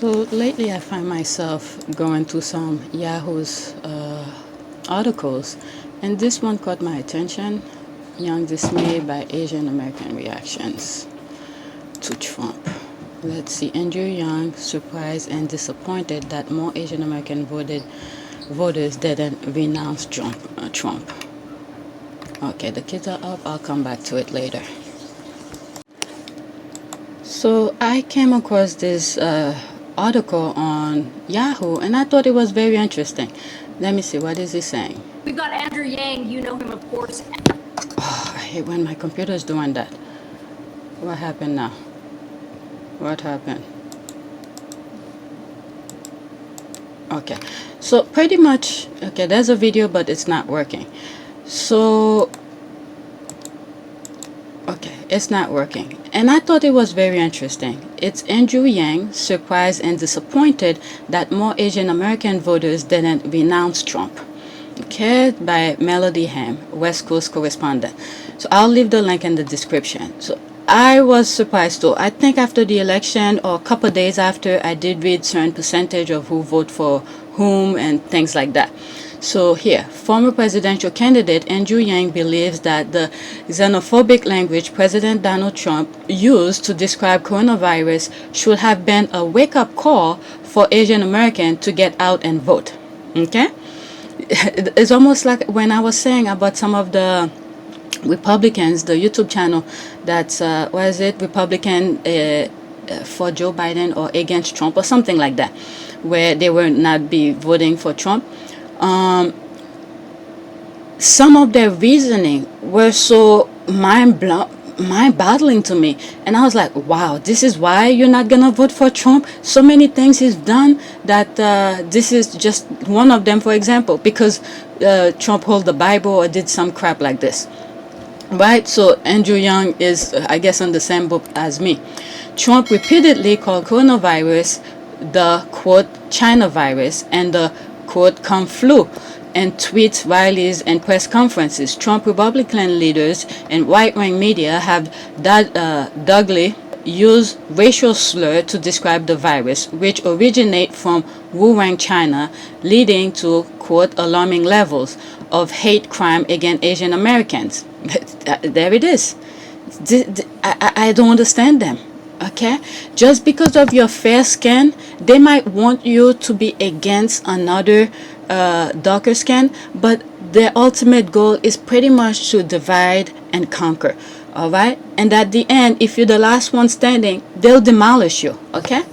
So lately I find myself going through some Yahoo's articles, and this one caught my attention. Young dismay by Asian American reactions to Trump. Let's see. Andrew Young surprised and disappointed that more Asian American voters didn't renounce Trump. Okay, the kids are up. I'll come back to it later. So I came across this article on Yahoo, and I thought it was very interesting. Let me see, what is he saying? We've got Andrew Yang, you know him, of course. Oh, I hate when my computer is doing that. What happened now? What happened? Okay, so pretty much, okay, there's a video, but it's not working. So, okay, it's not working. And I thought it was very interesting. It's Andrew Yang surprised and disappointed that more Asian American voters didn't renounce Trump. Okay, by Melody Ham, West Coast correspondent. So I'll leave the link in the description. So I was surprised too. I think after the election or a couple of days after, I did read certain percentage of who vote for whom and things like that. So here, former presidential candidate Andrew Yang believes that the xenophobic language President Donald Trump used to describe coronavirus should have been a wake-up call for Asian Americans to get out and vote. Okay? It's almost like when I was saying about some of the Republicans, the YouTube channel that's, what is it, Republican for Joe Biden or against Trump or something like that, where they will not be voting for Trump. Some of their reasoning were so mind-boggling to me, and I was like, wow, this is why you're not gonna vote for Trump. So many things he's done that this is just one of them. For example, because Trump held the Bible or did some crap like this, right? So Andrew Young is, I guess, on the same book as me. Trump repeatedly called coronavirus the quote China virus and the quote Kung flu and tweets, rallies, and press conferences. Trump Republican leaders and right-wing media have doggedly used racial slur to describe the virus, which originate from Wuhan, China, leading to quote alarming levels of hate crime against Asian Americans. There it is. I don't understand them. Okay, just because of your fair skin, they might want you to be against another darker skin, but their ultimate goal is pretty much to divide and conquer. All right, and at the end, if you're the last one standing, they'll demolish you. Okay.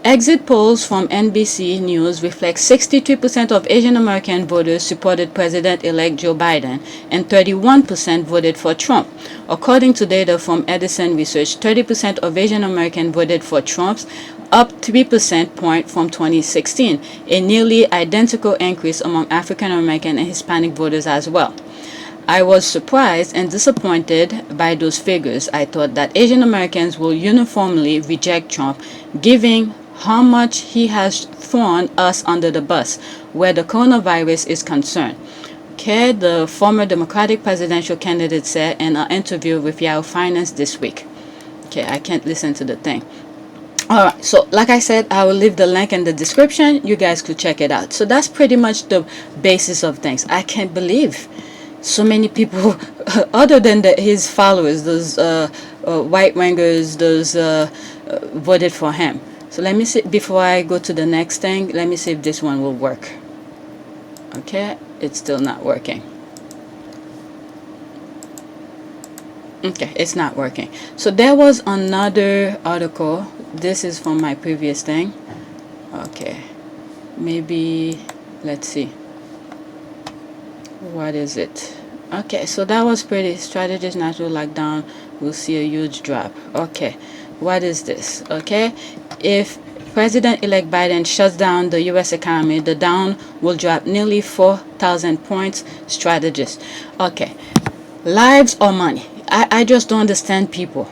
Exit polls from NBC News reflect 63% of Asian American voters supported President-elect Joe Biden and 31% voted for Trump. According to data from Edison Research, 30% of Asian Americans voted for Trump's, up 3% point from 2016, a nearly identical increase among African American and Hispanic voters as well. I was surprised and disappointed by those figures. I thought that Asian Americans will uniformly reject Trump, given how much he has thrown us under the bus where the coronavirus is concerned. Okay, the former Democratic presidential candidate said in an interview with Yahoo Finance this week. Okay, I can't listen to the thing. Alright, so like I said, I will leave the link in the description. You guys could check it out. So that's pretty much the basis of things. I can't believe so many people, other than his followers, those right-wingers, those voted for him. So let me see, before I go to the next thing, let me see if this one will work. Okay, it's still not working. Okay, it's not working. So there was another article. This is from my previous thing. Okay, maybe, let's see. What is it? Okay, so that was pretty. Strategist natural lockdown will see a huge drop. Okay, what is this? Okay, if President-elect Biden shuts down the U.S. economy, the Dow will drop nearly 4,000 points, strategist. Okay, lives or money? I just don't understand people.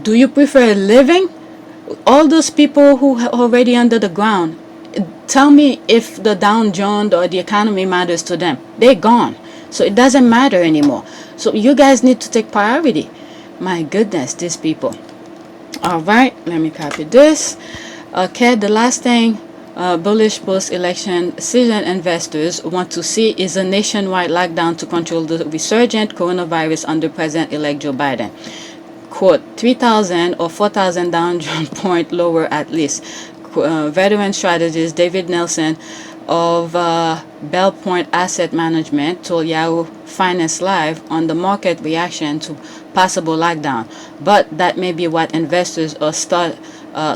Do you prefer living? All those people who are already under the ground, tell me if the Dow Jones or the economy matters to them. They're gone. So it doesn't matter anymore. So you guys need to take priority. My goodness, these people. All right, let me copy this. Okay, the last thing bullish post-election season investors want to see is a nationwide lockdown to control the resurgent coronavirus under President-elect Joe Biden. Quote, 3,000 or 4,000 down point lower at least. Veteran strategist David Nelson of Bell Point Asset Management told Yahoo Finance Live on the market reaction to possible lockdown, but that may be what investors are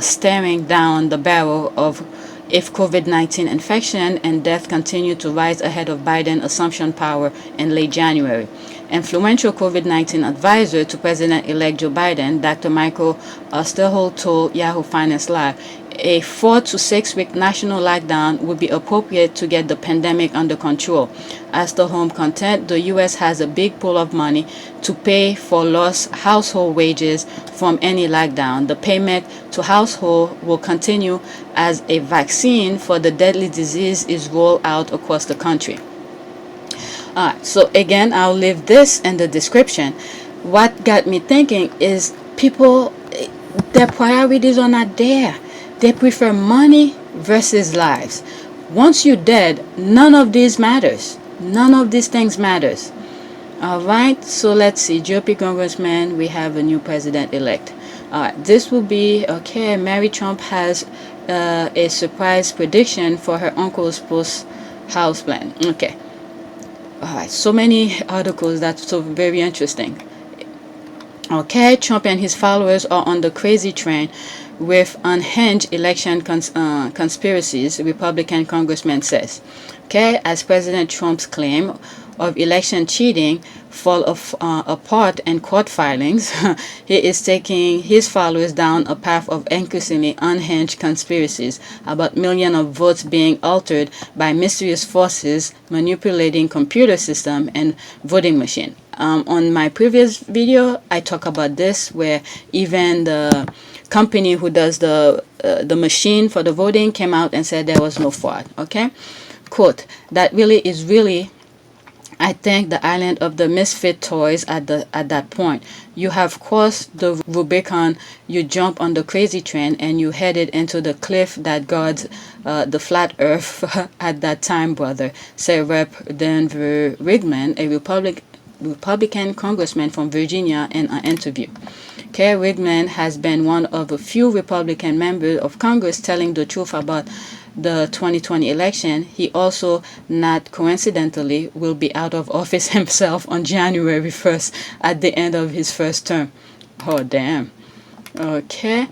staring down the barrel of if COVID-19 infection and death continue to rise ahead of Biden assumption power in late January. Influential COVID-19 advisor to President-elect Joe Biden, Dr. Michael Osterholt, told Yahoo Finance Live, a 4 to 6 week national lockdown would be appropriate to get the pandemic under control. As the home content, the U.S. has a big pool of money to pay for lost household wages from any lockdown. The payment to household will continue as a vaccine for the deadly disease is rolled out across the country. Alright, so again, I'll leave this in the description. What got me thinking is people, their priorities are not there. They prefer money versus lives. Once you're dead, none of these matters. None of these things matters. Alright, so let's see. GOP congressman, we have a new president-elect. Alright, this will be, okay, Mary Trump has a surprise prediction for her uncle's post-house plan. Okay. Alright, so many articles that's so very interesting. Okay, Trump and his followers are on the crazy train with unhinged election conspiracies, Republican congressman says. Okay, as President Trump's claim of election cheating fall apart in court filings, he is taking his followers down a path of increasingly unhinged conspiracies about millions of votes being altered by mysterious forces manipulating computer system and voting machine. On my previous video, I talk about this, where even the company who does the machine for the voting came out and said there was no fraud. Okay, quote, that is really I think the island of the misfit toys at that point. You have crossed the Rubicon, you jump on the crazy train, and you headed into the cliff that guards the flat earth at that time, brother, said Rep. Denver Rigman, a Republican congressman from Virginia, in an interview. Okay, Rigman has been one of a few Republican members of Congress telling the truth about the 2020 election. He also, not coincidentally, will be out of office himself on January 1st at the end of his first term. Oh, damn. Okay.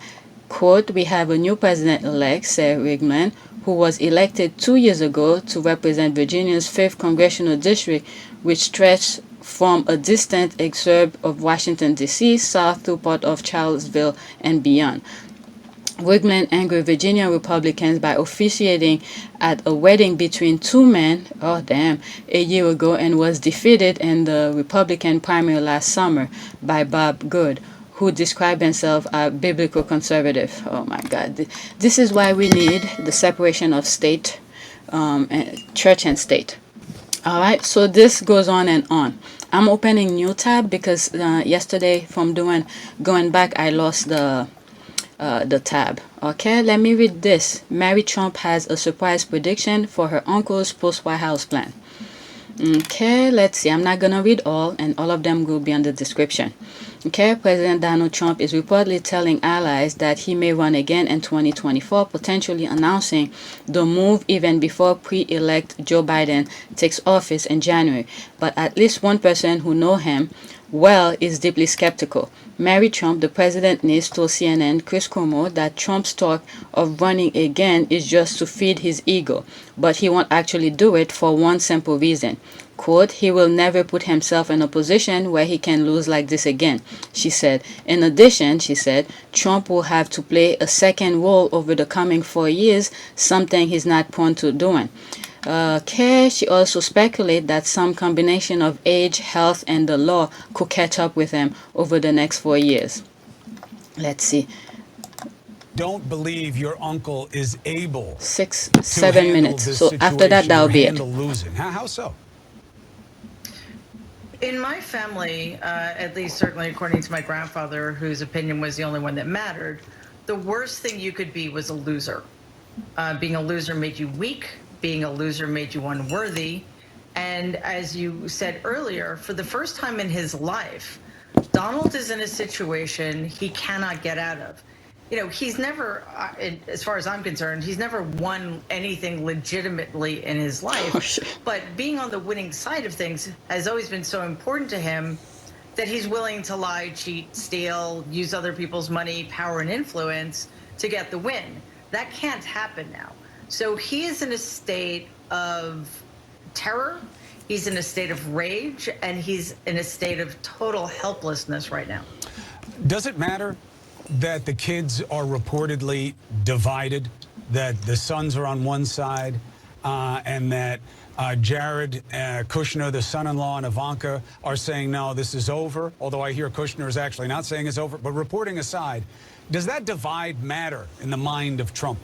Quote, we have a new president-elect, said Rigman, who was elected 2 years ago to represent Virginia's 5th congressional district, which stretched from a distant exurb of Washington, D.C., south to part of Charlottesville and beyond. Rigman angered Virginia Republicans by officiating at a wedding between two men, a year ago, and was defeated in the Republican primary last summer by Bob Good, who described himself as biblical conservative. Oh my God. This is why we need the separation of state, church and state. Alright, so this goes on and on. I'm opening new tab because yesterday from going back, I lost the tab. Okay, let me read this. Mary Trump has a surprise prediction for her uncle's post-White House plan. Okay, let's see. I'm not gonna read all, and all of them will be in the description. Okay, President Donald Trump is reportedly telling allies that he may run again in 2024, potentially announcing the move even before pre-elect Joe Biden takes office in January. But at least one person who knows him well is deeply skeptical. Mary Trump, the president niece, told CNN Chris Cuomo that Trump's talk of running again is just to feed his ego, but he won't actually do it for one simple reason. Quote, he will never put himself in a position where he can lose like this again, she said. In addition, she said, Trump will have to play a second role over the coming 4 years, something he's not prone to doing. Okay, she also speculated that some combination of age, health, and the law could catch up with him over the next 4 years. Let's see. Don't believe your uncle is able 7 minutes. So after that, that'll be it. Losing. How so? In my family, at least certainly according to my grandfather, whose opinion was the only one that mattered, the worst thing you could be was a loser. Being a loser made you weak. Being a loser made you unworthy. And as you said earlier, for the first time in his life, Donald is in a situation he cannot get out of. You know, he's never, as far as I'm concerned, he's never won anything legitimately in his life. But being on the winning side of things has always been so important to him that he's willing to lie, cheat, steal, use other people's money, power, and influence to get the win. That can't happen now. So he is in a state of terror, he's in a state of rage, and he's in a state of total helplessness right now. Does it matter that the kids are reportedly divided, that the sons are on one side, and that Jared Kushner, the son-in-law, and Ivanka are saying, no, this is over, although I hear Kushner is actually not saying it's over. But reporting aside, does that divide matter in the mind of Trump?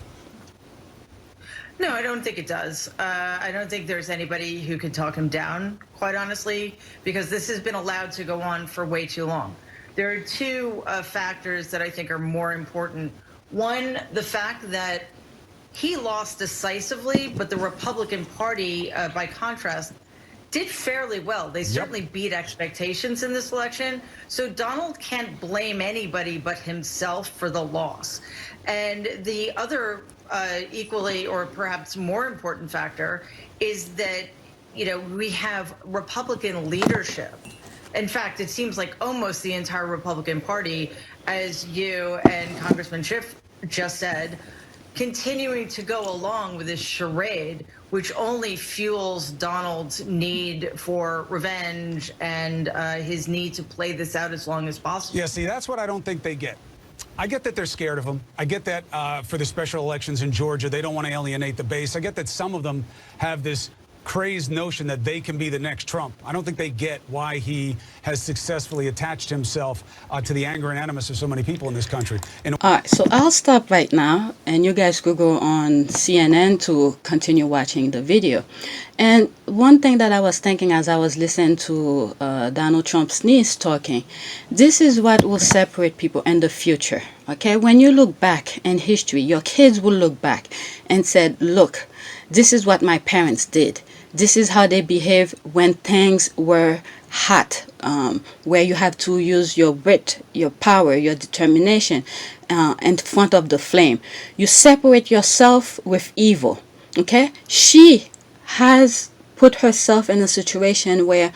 No, I don't think it does. I don't think there's anybody who could talk him down, quite honestly, because this has been allowed to go on for way too long. There are two factors that I think are more important. One, the fact that he lost decisively, but the Republican Party, by contrast, did fairly well. They certainly beat expectations in this election. So Donald can't blame anybody but himself for the loss. And the other equally or perhaps more important factor is that, you know, we have Republican leadership. In fact, it seems like almost the entire Republican Party, as you and Congressman Schiff just said, continuing to go along with this charade, which only fuels Donald's need for revenge and his need to play this out as long as possible. Yeah, see, that's what I don't think they get. I get that they're scared of him. I get that for the special elections in Georgia, they don't want to alienate the base. I get that some of them have this crazed notion that they can be the next Trump. I don't think they get why he has successfully attached himself to the anger and animus of so many people in this country. All right, so I'll stop right now, and you guys could go on CNN to continue watching the video. And one thing that I was thinking as I was listening to Donald Trump's niece talking, this is what will separate people in the future. Okay, when you look back in history, your kids will look back and said, look, this is what my parents did. This is how they behaved when things were hot, where you have to use your wit, your power, your determination in front of the flame. You separate yourself with evil. Okay? She has put herself in a situation where,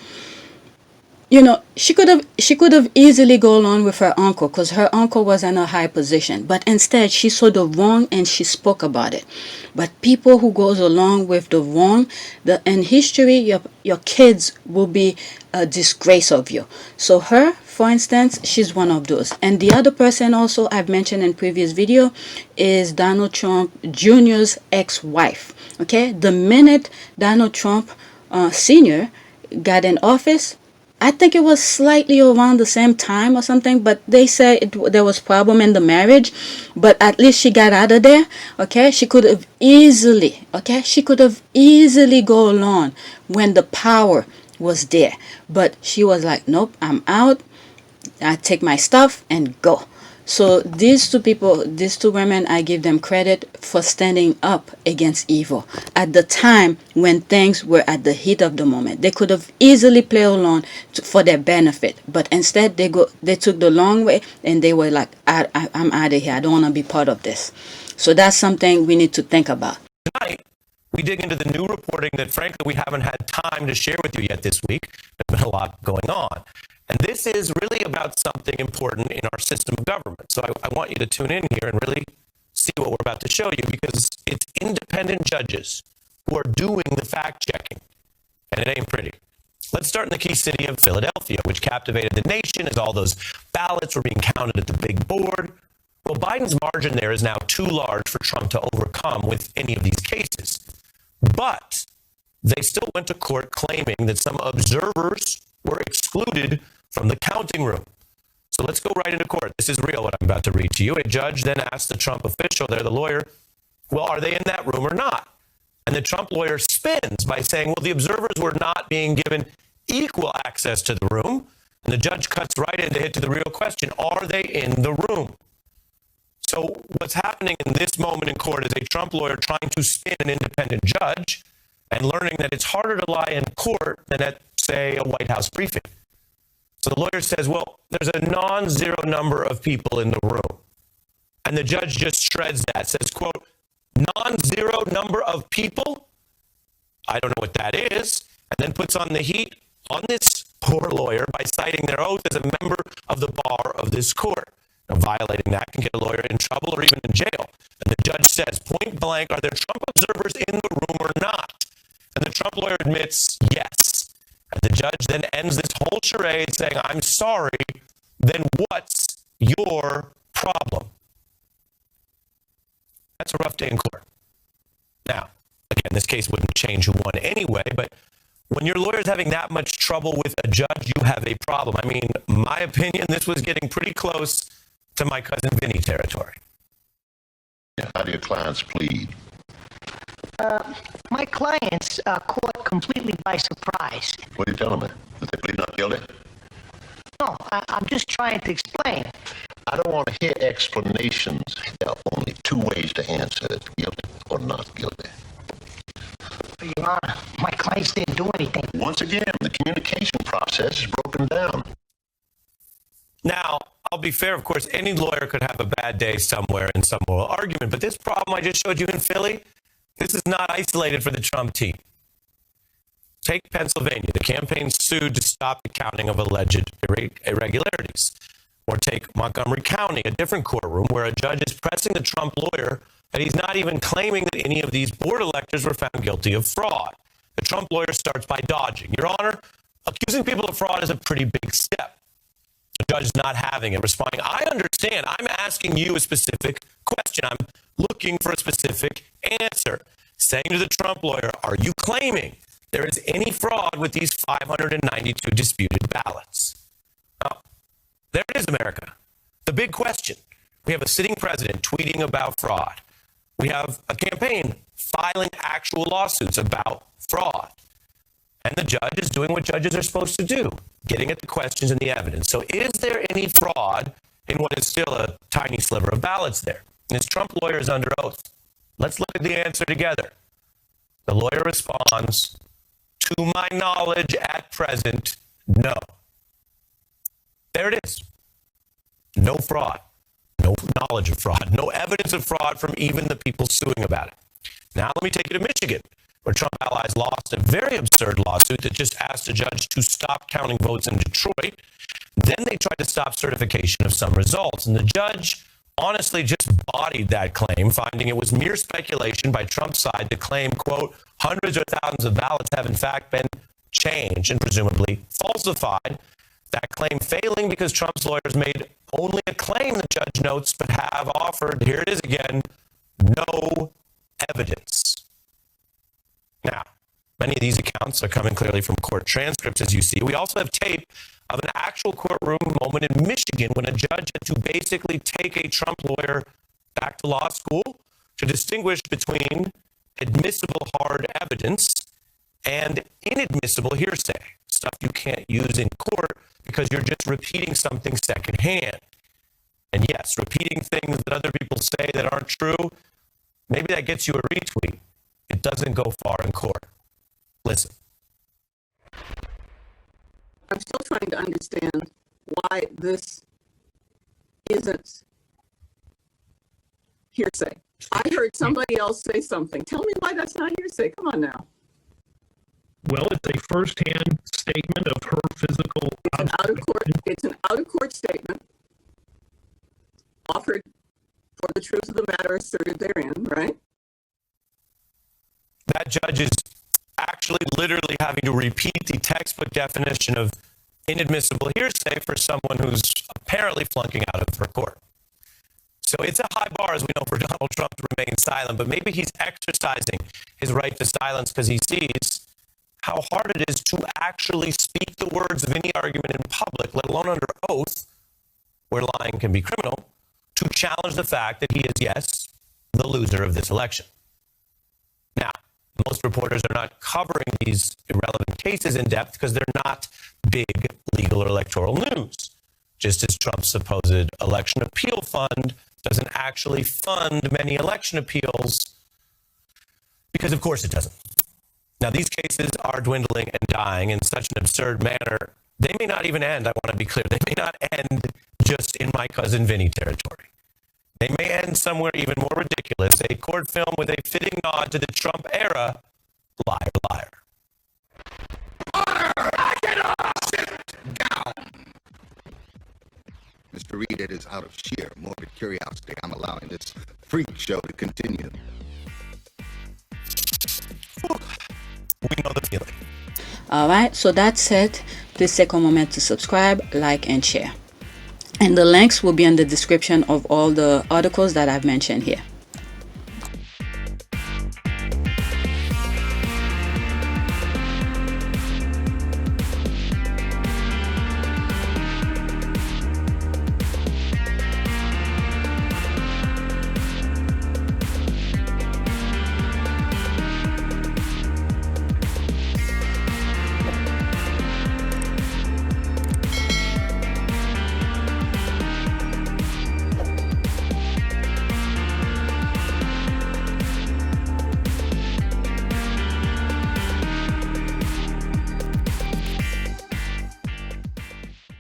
you know, she could have easily gone on with her uncle because her uncle was in a high position, but instead she saw the wrong and she spoke about it. But people who goes along with the wrong, in history, your kids will be a disgrace of you. So her, for instance, she's one of those. And the other person also I've mentioned in previous video is Donald Trump Jr.'s ex-wife. Okay, the minute Donald Trump Sr. got in office, I think it was slightly around the same time or something, but they say there was problem in the marriage, but at least she got out of there. Okay, she could have easily go along when the power was there, but she was like, nope, I'm out. I take my stuff and go. So these two people, these two women, I give them credit for standing up against evil at the time when things were at the heat of the moment. They could have easily played along for their benefit, but instead they took the long way and they were like, I'm out of here. I don't want to be part of this. So that's something we need to think about. Tonight, we dig into the new reporting that, frankly, we haven't had time to share with you yet this week. There's been a lot going on. And this is really about something important in our system of government. So I want you to tune in here and really see what we're about to show you, because it's independent judges who are doing the fact-checking, and it ain't pretty. Let's start in the key city of Philadelphia, which captivated the nation as all those ballots were being counted at the big board. Well, Biden's margin there is now too large for Trump to overcome with any of these cases. But they still went to court claiming that some observers were excluded from the counting room. So let's go right into court. This is real, what I'm about to read to you. A judge then asked the Trump official, there, the lawyer, well, are they in that room or not? And the Trump lawyer spins by saying, well, the observers were not being given equal access to the room. And the judge cuts right in to hit to the real question. Are they in the room? So what's happening in this moment in court is a Trump lawyer trying to spin an independent judge and learning that it's harder to lie in court than at, say, a White House briefing. So the lawyer says, well, there's a non-zero number of people in the room. And the judge just shreds that, says, quote, non-zero number of people? I don't know what that is. And then puts on the heat on this poor lawyer by citing their oath as a member of the bar of this court. Now, violating that can get a lawyer in trouble or even in jail. And the judge says, point blank, are there Trump observers in the room or not? And the Trump lawyer admits yes. And the judge then ends this whole charade saying, I'm sorry, then what's your problem? That's a rough day in court. Now, again, this case wouldn't change who won anyway, but when your lawyer's having that much trouble with a judge, you have a problem. I mean, my opinion, this was getting pretty close to my cousin Vinny territory. How do your clients plead? My clients are caught completely by surprise. What are you telling me? That they plead not guilty? No, I'm just trying to explain. I don't want to hear explanations. There are only two ways to answer it, guilty or not guilty. Your Honor, my clients didn't do anything. Once again, the communication process is broken down. Now, I'll be fair, of course, any lawyer could have a bad day somewhere in some moral argument, but this problem I just showed you in Philly, this is not isolated for the Trump team. Take Pennsylvania. The campaign sued to stop the counting of alleged irregularities. Or take Montgomery County, a different courtroom where a judge is pressing the Trump lawyer that he's not even claiming that any of these board electors were found guilty of fraud. The Trump lawyer starts by dodging. Your Honor, accusing people of fraud is a pretty big step. The judge not having it, responding, I understand. I'm asking you a specific question. I'm looking for a specific answer. Saying to the Trump lawyer, are you claiming there is any fraud with these 592 disputed ballots? Oh, there it is, America. The big question. We have a sitting president tweeting about fraud. We have a campaign filing actual lawsuits about fraud. And the judge is doing what judges are supposed to do, getting at the questions and the evidence. So is there any fraud in what is still a tiny sliver of ballots there? And his Trump lawyer is under oath. Let's look at the answer together. The lawyer responds, to my knowledge at present, no. There it is. No fraud. No knowledge of fraud. No evidence of fraud from even the people suing about it. Now let me take you to Michigan, where Trump allies lost a very absurd lawsuit that just asked a judge to stop counting votes in Detroit. Then they tried to stop certification of some results. And the judge honestly just bodied that claim, finding it was mere speculation by Trump's side to claim, quote, hundreds or thousands of ballots have in fact been changed and presumably falsified. That claim failing because Trump's lawyers made only a claim, the judge notes, but have offered, here it is again, no evidence. Now, many of these accounts are coming clearly from court transcripts, as you see. We also have tape of an actual courtroom moment in Michigan when a judge had to basically take a Trump lawyer back to law school to distinguish between admissible hard evidence and inadmissible hearsay, stuff you can't use in court because you're just repeating something secondhand. And yes, repeating things that other people say that aren't true, maybe that gets you a retweet. It doesn't go far in court. Listen. I'm still trying to understand why this isn't hearsay. I heard somebody else say something. Tell me why that's not hearsay. Come on now. Well, it's a first-hand statement of her physical. It's an out-of-court statement offered for the truth of the matter asserted therein, right? That judge is actually literally having to repeat the textbook definition of inadmissible hearsay for someone who's apparently flunking out of her court. So it's a high bar, as we know, for Donald Trump to remain silent, but maybe he's exercising his right to silence because he sees how hard it is to actually speak the words of any argument in public, let alone under oath, where lying can be criminal, to challenge the fact that he is, yes, the loser of this election. Now, most reporters are not covering these irrelevant cases in depth because they're not big legal or electoral news. Just as Trump's supposed election appeal fund doesn't actually fund many election appeals, because of course it doesn't. Now, these cases are dwindling and dying in such an absurd manner. They may not even end, I want to be clear, they may not end just in my cousin Vinny territory. They may end somewhere even more ridiculous, a court film with a fitting nod to the Trump era, Liar, Liar. Mr. Reed, it is out of sheer morbid curiosity I'm allowing this freak show to continue. We know the feeling. All right, so that's it. Please take a moment to subscribe, like, and share. And the links will be in the description of all the articles that I've mentioned here.